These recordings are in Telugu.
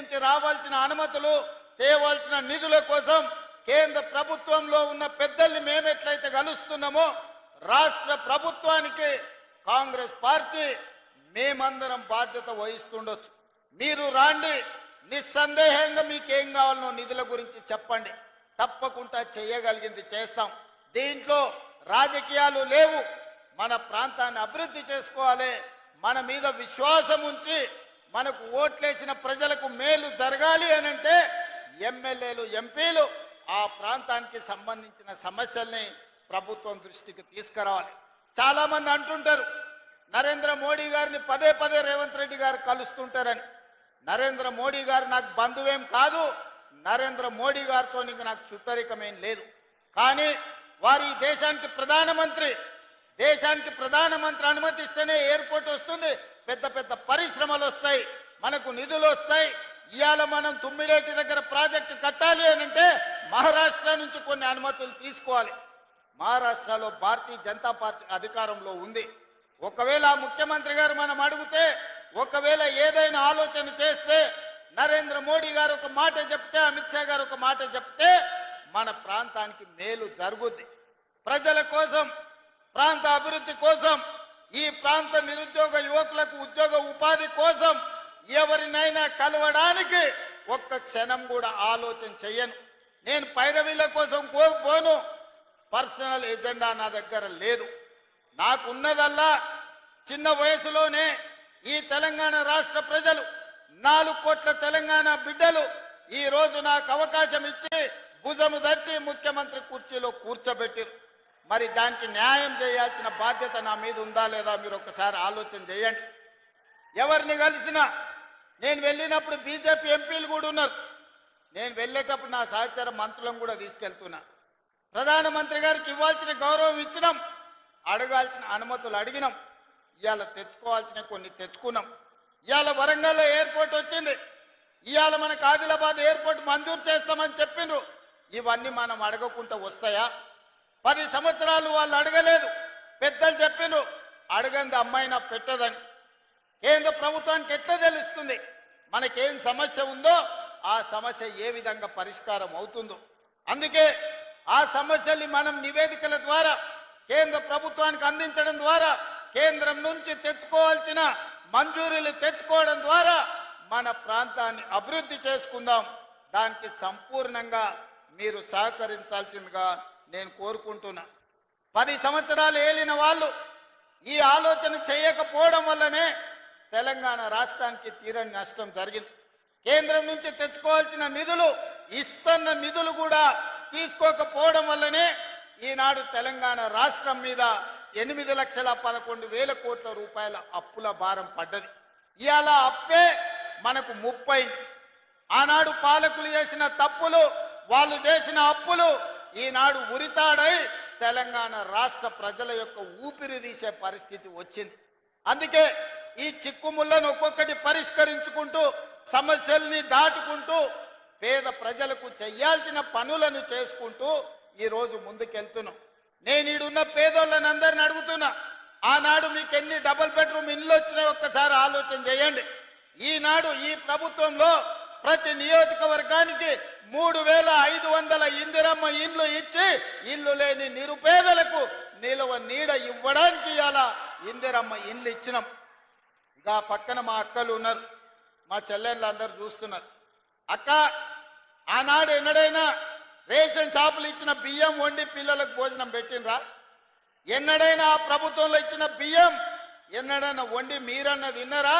నుంచి రావాల్సిన అనుమతులు తేవాల్సిన నిధుల కోసం కేంద్ర ప్రభుత్వంలో ఉన్న పెద్దల్ని మేము ఎట్లయితే కలుస్తున్నామో రాష్ట్ర ప్రభుత్వానికి కాంగ్రెస్ పార్టీ మేమందరం బాధ్యత వహిస్తుండొచ్చు. మీరు రాండి, నిస్సందేహంగా మీకేం కావాలనో నిధుల గురించి చెప్పండి, తప్పకుండా చేయగలిగింది చేస్తాం. దీంట్లో రాజకీయాలు లేవు. మన ప్రాంతాన్ని అభివృద్ధి చేసుకోవాలి. మన మీద విశ్వాసం ఉంచి మనకు ఓట్లేసిన ప్రజలకు మేలు జరగాలి అనంటే ఎమ్మెల్యేలు ఎంపీలు ఆ ప్రాంతానికి సంబంధించిన సమస్యల్ని ప్రభుత్వం దృష్టికి తీసుకురావాలి. చాలా మంది అంటుంటారు నరేంద్ర మోడీ గారిని పదే పదే రేవంత్ రెడ్డి గారు కలుస్తుంటారని. నరేంద్ర మోడీ గారు నాకు బంధువేం కాదు, నరేంద్ర మోడీ గారితో ఇంకా నాకు చుట్టరికమేం లేదు. కానీ వారి దేశానికి ప్రధానమంత్రి అనుమతిస్తేనే ఎయిర్పోర్ట్ వస్తుంది, పెద్ద పెద్ద పరిశ్రమలు వస్తాయి, మనకు నిధులు వస్తాయి. ఇవాళ మనం తుమ్మిడేటి దగ్గర ప్రాజెక్టు కట్టాలి అనంటే మహారాష్ట్ర నుంచి కొన్ని అనుమతులు తీసుకోవాలి. మహారాష్ట్రలో భారతీయ జనతా పార్టీ అధికారంలో ఉంది. ఒకవేళ ఆ ముఖ్యమంత్రి గారు మనం అడిగితే, ఒకవేళ ఏదైనా ఆలోచన చేస్తే, నరేంద్ర మోడీ గారు ఒక మాట చెప్తే, అమిత్ షా గారు ఒక మాట చెప్తే మన ప్రాంతానికి మేలు జరుగుద్ది. ప్రజల కోసం, ప్రాంత అభివృద్ధి కోసం, ఈ ప్రాంత నిరుద్యోగ యువకులకు ఉద్యోగ ఉపాధి కోసం ఎవరినైనా కలవడానికి ఒక్క క్షణం కూడా ఆలోచన చెయ్యను. నేను పైరవీల కోసం పోను. పర్సనల్ ఎజెండా నా దగ్గర లేదు. నాకున్నదల్లా చిన్న వయసులోనే ఈ తెలంగాణ రాష్ట్ర ప్రజలు 4 కోట్ల తెలంగాణ బిడ్డలు ఈ రోజు నాకు అవకాశం ఇచ్చి భుజము తట్టి ముఖ్యమంత్రి కుర్చీలో కూర్చోబెట్టారు. మరి దానికి న్యాయం చేయాల్సిన బాధ్యత నా మీద ఉందా లేదా మీరు ఒకసారి ఆలోచన చేయండి. ఎవరిని కలిసినా, నేను వెళ్ళినప్పుడు బీజేపీ ఎంపీలు కూడా ఉన్నారు. నేను వెళ్ళేటప్పుడు నా సహచర మంత్రులను కూడా తీసుకెళ్తున్నా. ప్రధానమంత్రి గారికి ఇవ్వాల్సిన గౌరవం ఇచ్చినాం, అడగాల్సిన అనుమతులు అడిగినాం. ఇవాళ తెచ్చుకోవాల్సిన కొన్ని తెచ్చుకున్నాం. ఇవాళ వరంగల్లో ఎయిర్పోర్ట్ వచ్చింది. ఇవాళ మనకు ఆదిలాబాద్ ఎయిర్పోర్ట్ మంజూరు చేస్తామని చెప్పిండ్రు. ఇవన్నీ మనం అడగకుండా వస్తాయా? 10 సంవత్సరాలు వాళ్ళు అడగలేదు. పెద్దలు చెప్పిండ్రు అడగంది అమ్మాయినా పెట్టదని. కేంద్ర ప్రభుత్వానికి ఎట్లా తెలుస్తుంది మనకేం సమస్య ఉందో, ఆ సమస్య ఏ విధంగా పరిష్కారం అవుతుందో? అందుకే ఆ సమస్యల్ని మనం నివేదికల ద్వారా కేంద్ర ప్రభుత్వానికి అందించడం ద్వారా, కేంద్రం నుంచి తెచ్చుకోవాల్సిన మంజూరీలు తెచ్చుకోవడం ద్వారా మన ప్రాంతాన్ని అభివృద్ధి చేసుకుందాం. దానికి సంపూర్ణంగా మీరు సహకరించాల్సిందిగా నేను కోరుకుంటున్నా. 10 సంవత్సరాలు ఏలిన వాళ్ళు ఈ ఆలోచన చేయకపోవడం వల్లనే తెలంగాణ రాష్ట్రానికి తీరని నష్టం జరిగింది. కేంద్రం నుంచి తెచ్చుకోవాల్సిన నిధులు, ఇస్తున్న నిధులు కూడా తీసుకోకపోవడం వల్లనే ఈనాడు తెలంగాణ రాష్ట్రం మీద 8,11,000 కోట్ల రూపాయల అప్పుల భారం పడ్డది. ఇవాళ అప్పే మనకు 30. ఆనాడు పాలకులు చేసిన తప్పులు, వాళ్ళు చేసిన అప్పులు ఈనాడు ఉరితాడై తెలంగాణ రాష్ట్ర ప్రజల యొక్క ఊపిరి తీసే పరిస్థితి వచ్చింది. అందుకే ఈ చిక్కుముళ్లను ఒక్కొక్కటి పరిష్కరించుకుంటూ, సమస్యల్ని దాటుకుంటూ, పేద ప్రజలకు చేయాల్సిన పనులను చేసుకుంటూ ఈ రోజు ముందుకెళ్తున్నాం. నేను ఈడున్న పేదోళ్ళని అందరిని అడుగుతున్నా, ఆనాడు మీకు ఎన్ని డబుల్ బెడ్రూమ్ ఇండ్లు వచ్చినాయో ఒక్కసారి ఆలోచన చేయండి. ఈనాడు ఈ ప్రభుత్వంలో ప్రతి నియోజకవర్గానికి 3,500 ఇందిరమ్మ ఇండ్లు ఇచ్చి ఇల్లు లేని నిరుపేదలకు నిలువ నీడ ఇవ్వడానికి ఇలా ఇందిరమ్మ ఇండ్లు ఇచ్చినాం. ఇక పక్కన మా అక్కలు ఉన్నారు, మా చెల్లెళ్ళు అందరూ చూస్తున్నారు. అక్క, ఆనాడు ఎన్నడైనా రేషన్ షాపులు ఇచ్చిన బియ్యం వండి పిల్లలకు భోజనం పెట్టినరా? ఎన్నడైనా ఆ ప్రభుత్వంలో ఇచ్చిన బియ్యం ఎన్నడైనా వండి మీరన్నా తిన్నరా?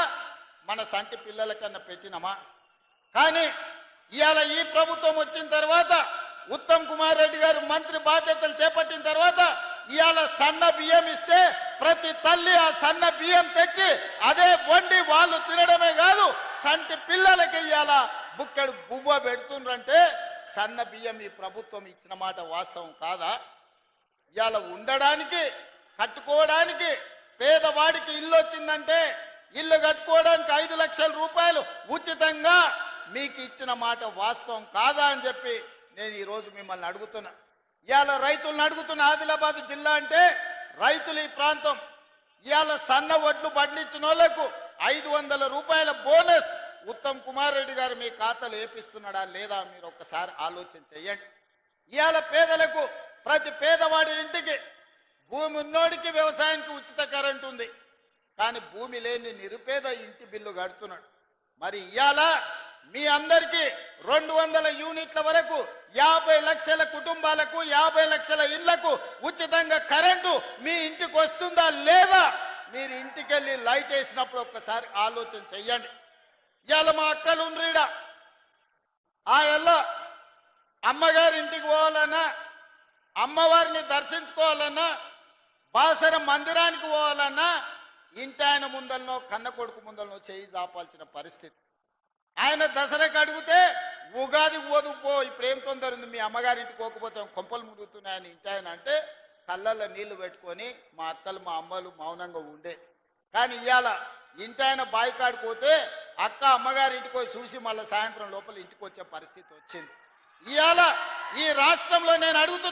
మన సంటి పిల్లలకన్నా పెట్టినమా? కానీ ఇవాళ ఈ ప్రభుత్వం వచ్చిన తర్వాత, ఉత్తమ్ కుమార్ రెడ్డి గారు మంత్రి బాధ్యతలు చేపట్టిన తర్వాత ఇవాళ సన్న బియ్యం ఇస్తే ప్రతి తల్లి ఆ సన్న బియ్యం తెచ్చి అదే వండి వాళ్ళు తినడమే కాదు, సంటి పిల్లలకి ఇవాళ బుక్కెడు బువ్వ పెడుతుండ్రంటే సన్న బియ్యం ఈ ప్రభుత్వం ఇచ్చిన మాట వాస్తవం కాదా? ఇవాళ ఉండడానికి, కట్టుకోవడానికి, పేదవాడికి ఇల్లు వచ్చిందంటే ఇల్లు కట్టుకోవడానికి 5 లక్షల రూపాయలు ఉచితంగా మీకు ఇచ్చిన మాట వాస్తవం కాదా అని చెప్పి నేను ఈరోజు మిమ్మల్ని అడుగుతున్నా. ఇవాళ రైతులను అడుగుతున్న, ఆదిలాబాద్ జిల్లా అంటే రైతులు ఈ ప్రాంతం. ఇవాళ సన్న వడ్లు పండించిన వాళ్లకు 500 రూపాయల బోనస్ ఉత్తమ్ కుమార్ రెడ్డి గారు మీ ఖాతాలు వేపిస్తున్నాడా లేదా మీరు ఒక్కసారి ఆలోచన చేయండి. ఇవాళ పేదలకు ప్రతి పేదవాడి ఇంటికి భూమి ఉన్నోడికి వ్యవసాయానికి ఉచిత కరెంటు ఉంది, కానీ భూమి లేని నిరుపేద ఇంటి బిల్లు కడుతున్నాడు. మరి ఇవాళ మీ అందరికీ 200 యూనిట్ల వరకు 50 లక్షల కుటుంబాలకు 50 లక్షల ఇళ్లకు ఉచితంగా కరెంటు మీ ఇంటికి వస్తుందా లేదా మీరు ఇంటికెళ్ళి లైట్ వేసినప్పుడు ఒక్కసారి ఆలోచన చెయ్యండి. ఇవాళ మా అక్కలు ఉండ్రీడ ఆ ఎల్ల అమ్మగారి ఇంటికి పోవాలన్నా, అమ్మవారిని దర్శించుకోవాలన్నా, బాసర మందిరానికి పోవాలన్నా ఇంటి ఆయన ముందలనో కన్న కొడుకు ముందలనో చేయి చాపాల్సిన పరిస్థితి. ఆయన దసరాకి అడిగితే ఉగాదికి పోదుపో ఇప్పుడు ఏం తొందర ఉంది, మీ అమ్మగారింటికి పోకపోతే కొంపలు మురుగుతున్నాయని ఇంటి ఆయన అంటే కళ్ళల్లో నీళ్లు పెట్టుకొని మా అక్కలు మా అమ్మలు మౌనంగా ఉండే. కానీ ఇవాళ ఇంటి ఆయన బాయికాడికి పోతే అక్క అమ్మగారింటికి పోయి చూసి మళ్ళీ సాయంత్రం లోపల ఇంటికి వచ్చే పరిస్థితి వచ్చింది. ఇవాళ ఈ రాష్ట్రంలో నేను అడుగుతున్నా.